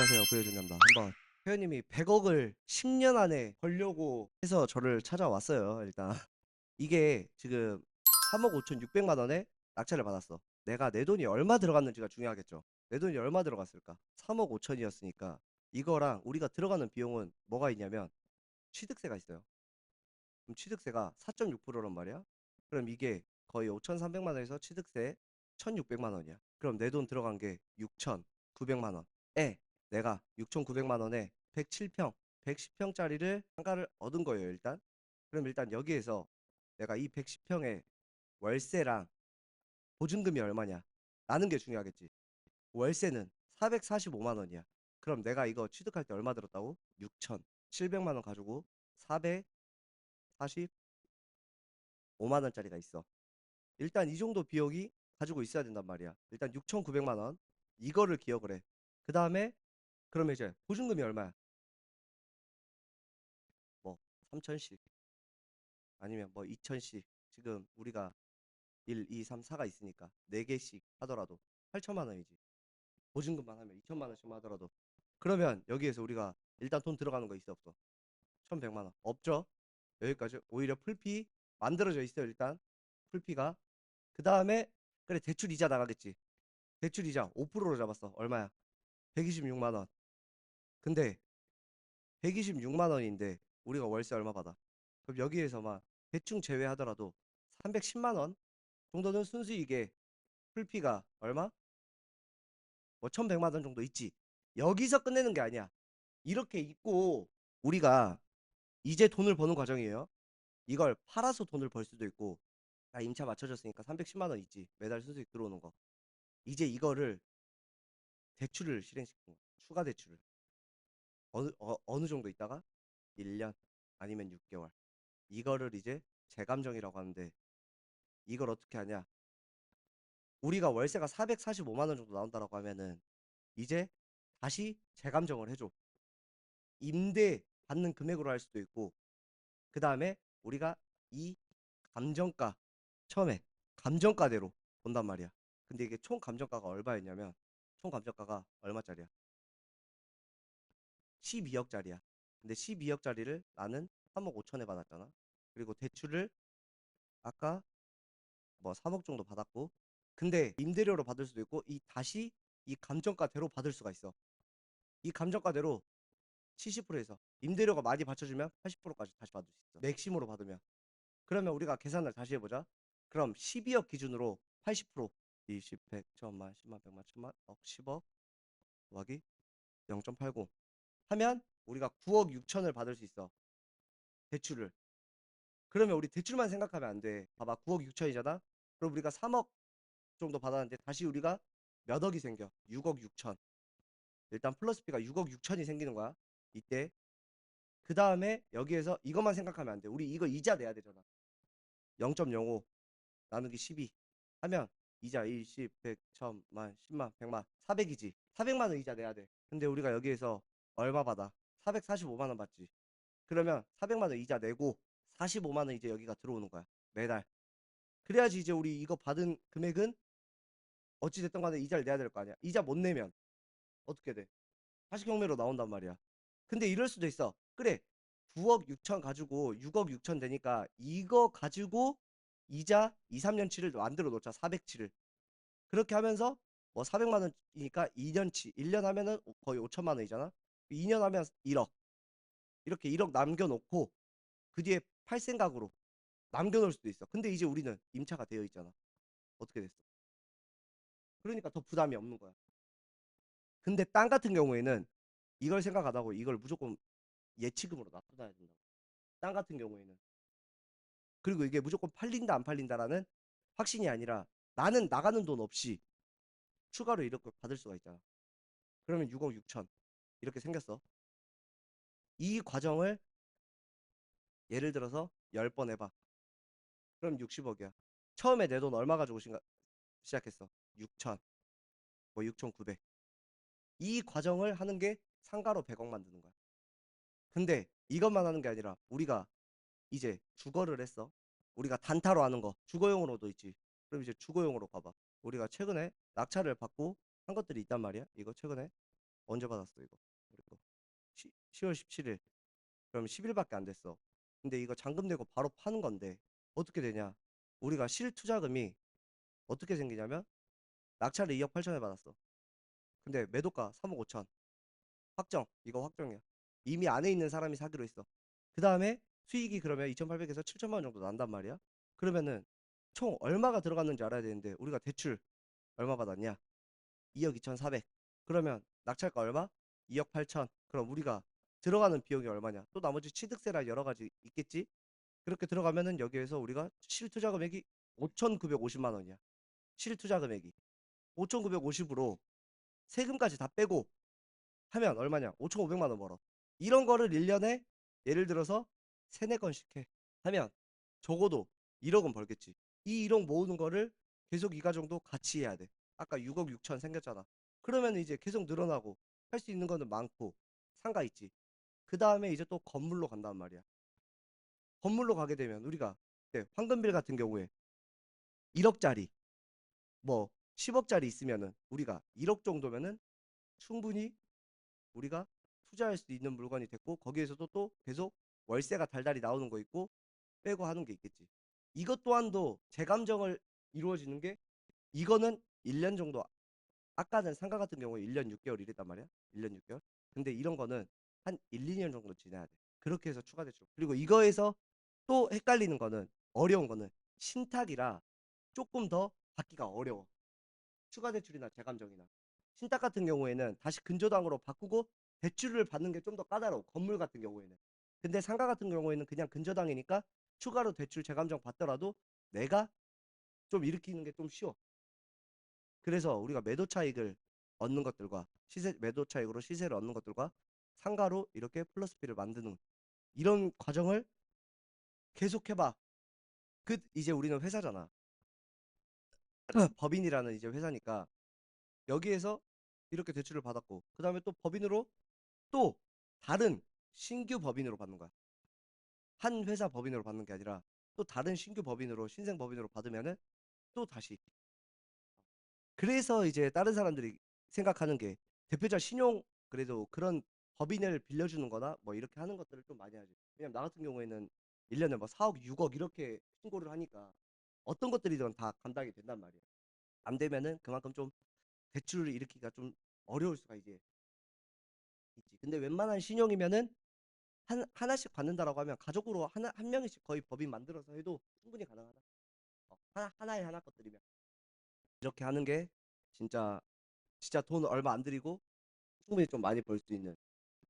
안녕하세요. 구혜준입니다. 한번 회원님이 100억을 10년 안에 벌려고 해서 저를 찾아왔어요. 일단 이게 지금 3억 5,600만 원에 낙찰을 받았어. 내가 내 돈이 얼마 들어갔는지가 중요하겠죠. 내 돈이 얼마 들어갔을까? 3억 5천이었으니까 이거랑 우리가 들어가는 비용은 뭐가 있냐면 취득세가 있어요. 그럼 취득세가 4.6%란 말이야. 그럼 이게 거의 5,300만 원에서 취득세 1,600만 원이야. 그럼 내 돈 들어간 게 6,900만 원에 내가 6,900만 원에 107평, 110평짜리를 상가를 얻은 거예요, 일단. 그럼 일단 여기에서 내가 이 110평의 월세랑 보증금이 얼마냐? 라는 게 중요하겠지. 월세는 445만 원이야. 그럼 내가 이거 취득할 때 얼마 들었다고? 6,700만 원 가지고 445만 원짜리가 있어. 일단 이 정도 비용이 가지고 있어야 된단 말이야. 일단 6,900만 원 이거를 기억을 해. 그 다음에 그러면 이제 보증금이 얼마야? 뭐 3천씩 아니면 뭐 2천씩. 지금 우리가 1, 2, 3, 4가 있으니까 4개씩 하더라도 8천만 원이지. 보증금만 하면 2천만 원씩만 하더라도. 그러면 여기에서 우리가 일단 돈 들어가는 거 있어 없어? 1,100만 원 없죠? 여기까지 오히려 풀피 만들어져 있어요. 일단 풀피가. 그 다음에 그래 대출 이자 나가겠지. 대출 이자 5%로 잡았어. 얼마야? 126만 원. 근데 126만 원인데 우리가 월세 얼마 받아? 그럼 여기에서만 대충 제외하더라도 310만 원 정도는 순수익에 풀피가 얼마? 뭐 1100만 원 정도 있지. 여기서 끝내는 게 아니야. 이렇게 있고 우리가 이제 돈을 버는 과정이에요. 이걸 팔아서 돈을 벌 수도 있고 다 임차 맞춰졌으니까 310만 원 있지. 매달 순수익 들어오는 거. 이제 이거를 대출을 실행시키는 거야. 추가 대출을. 어느 정도 있다가 1년 아니면 6개월. 이거를 이제 재감정이라고 하는데 이걸 어떻게 하냐? 우리가 월세가 445만 원 정도 나온다라고 하면은 이제 다시 재감정을 해줘. 임대 받는 금액으로 할 수도 있고 그 다음에 우리가 이 감정가 처음에 감정가대로 본단 말이야. 근데 이게 총 감정가가 얼마였냐면 총 감정가가 얼마짜리야? 12억짜리야. 근데 12억짜리를 나는 3억 5천에 받았잖아. 그리고 대출을 아까 뭐 3억 정도 받았고 근데 임대료로 받을 수도 있고 이 다시 이 감정가대로 받을 수가 있어. 이 감정가대로 70%에서 임대료가 많이 받쳐주면 80%까지 다시 받을 수 있어. 맥심으로 받으면. 그러면 우리가 계산을 다시 해보자. 그럼 12억 기준으로 80% 20, 100, 1000만, 10만, 100만, 1000만, 억, 10억 더하기 0.80 하면 우리가 9억 6천을 받을 수 있어. 대출을. 그러면 우리 대출만 생각하면 안 돼. 봐봐 9억 6천이잖아. 그럼 우리가 3억 정도 받았는데 다시 우리가 몇 억이 생겨? 6억 6천. 일단 플러스비가 6억 6천이 생기는 거야. 이때 그 다음에 여기에서 이것만 생각하면 안 돼. 우리 이거 이자 내야 되잖아. 0.05 나누기 12 하면 이자 1, 10, 100, 1000만, 10만, 100만, 400이지. 400만 원 이자 내야 돼. 근데 우리가 여기에서 얼마 받아? 445만 원 받지. 그러면 400만 원 이자 내고 45만 원 이제 여기가 들어오는 거야. 매달. 그래야지 이제 우리 이거 받은 금액은 어찌 됐든 간에 이자를 내야 될 거 아니야. 이자 못 내면 어떻게 돼? 다시 경매로 나온단 말이야. 근데 이럴 수도 있어. 그래. 9억 6천 가지고 6억 6천 되니까 이거 가지고 이자 2, 3년치를 만들어 놓자. 400치를. 그렇게 하면서 뭐 400만 원이니까 2년치. 1년 하면은 거의 5천만 원이잖아. 2년 하면 1억. 이렇게 1억 남겨 놓고 그 뒤에 팔 생각으로 남겨 놓을 수도 있어. 근데 이제 우리는 임차가 되어 있잖아. 어떻게 됐어? 그러니까 더 부담이 없는 거야. 근데 땅 같은 경우에는 이걸 생각 안 하고 이걸 무조건 예치금으로 놔둬야 된다고. 땅 같은 경우에는. 그리고 이게 무조건 팔린다 안 팔린다라는 확신이 아니라 나는 나가는 돈 없이 추가로 이렇게 받을 수가 있잖아. 그러면 6억 6천 이렇게 생겼어. 이 과정을 예를 들어서 10번 해봐. 그럼 60억이야. 처음에 내 돈 얼마 가지고 시작했어? 6천, 뭐 6,900. 이 과정을 하는 게 상가로 100억 만드는 거야. 근데 이것만 하는 게 아니라 우리가 이제 주거를 했어. 우리가 단타로 하는 거 주거용으로도 있지. 그럼 이제 주거용으로 가봐. 우리가 최근에 낙찰을 받고 한 것들이 있단 말이야. 이거 최근에 언제 받았어 이거? 그리고 10월 17일. 그럼 10일밖에 안 됐어. 근데 이거 잔금 내고 바로 파는 건데 어떻게 되냐? 우리가 실투자금이 어떻게 생기냐면 낙찰을 2억 8천에 받았어. 근데 매도가 3억 5천. 확정. 이거 확정이야. 이미 안에 있는 사람이 사기로 했어. 그 다음에 수익이 그러면 2,800에서 7천만 원 정도 난단 말이야. 그러면은 총 얼마가 들어갔는지 알아야 되는데 우리가 대출 얼마 받았냐? 2억 2,400. 그러면 낙찰가 얼마? 2억 8천. 그럼 우리가 들어가는 비용이 얼마냐? 또 나머지 취득세랑 여러 가지 있겠지? 그렇게 들어가면은 여기에서 우리가 실투자 금액이 5,950만 원이야. 실투자 금액이 5,950으로 세금까지 다 빼고 하면 얼마냐? 5,500만 원 벌어. 이런 거를 1년에 예를 들어서 3, 4건씩 해. 하면 적어도 1억은 벌겠지. 이 1억 모으는 거를 계속 이가 정도 같이 해야 돼. 아까 6억 6천 생겼잖아. 그러면 이제 계속 늘어나고 할 수 있는 거는 많고 상가 있지. 그 다음에 이제 또 건물로 간단 말이야. 건물로 가게 되면 우리가 황금빌 같은 경우에 1억짜리 뭐 10억짜리 있으면은 우리가 1억 정도면은 충분히 우리가 투자할 수 있는 물건이 됐고 거기에서도 또 계속 월세가 달달이 나오는 거 있고 빼고 하는 게 있겠지. 이것 또한도 재감정을 이루어지는 게 이거는 1년 정도. 아까는 상가 같은 경우에 1년 6개월 이랬단 말이야. 1년 6개월. 근데 이런 거는 한 1, 2년 정도 지나야 돼. 그렇게 해서 추가 대출. 그리고 이거에서 또 헷갈리는 거는 어려운 거는 신탁이라 조금 더 받기가 어려워. 추가 대출이나 재감정이나. 신탁 같은 경우에는 다시 근저당으로 바꾸고 대출을 받는 게 좀 더 까다로워. 건물 같은 경우에는. 근데 상가 같은 경우에는 그냥 근저당이니까 추가로 대출 재감정 받더라도 내가 좀 일으키는 게 좀 쉬워. 그래서 우리가 매도 차익을 얻는 것들과 시세 매도 차익으로 시세를 얻는 것들과 상가로 이렇게 플러스 B를 만드는 이런 과정을 계속 해봐. 그 이제 우리는 회사잖아. 법인이라는 이제 회사니까 여기에서 이렇게 대출을 받았고 그 다음에 또 법인으로 또 다른 신규 법인으로 받는 거야. 한 회사 법인으로 받는 게 아니라 또 다른 신규 법인으로 신생 법인으로 받으면은 또 다시. 그래서 이제 다른 사람들이 생각하는 게 대표자 신용 그래도 그런 법인을 빌려주는 거나 뭐 이렇게 하는 것들을 좀 많이 하지. 왜냐면 나 같은 경우에는 1년에 뭐 4억, 6억 이렇게 신고를 하니까 어떤 것들이든 다 감당이 된단 말이야. 안 되면은 그만큼 좀 대출을 일으키기가 좀 어려울 수가 이제 있지. 근데 웬만한 신용이면은 하나씩 받는다라고 하면 가족으로 한 명씩 거의 법인 만들어서 해도 충분히 가능하다. 하나에 하나 것들이면 이렇게 하는 게 진짜 돈 얼마 안 들이고 충분히 좀 많이 벌 수 있는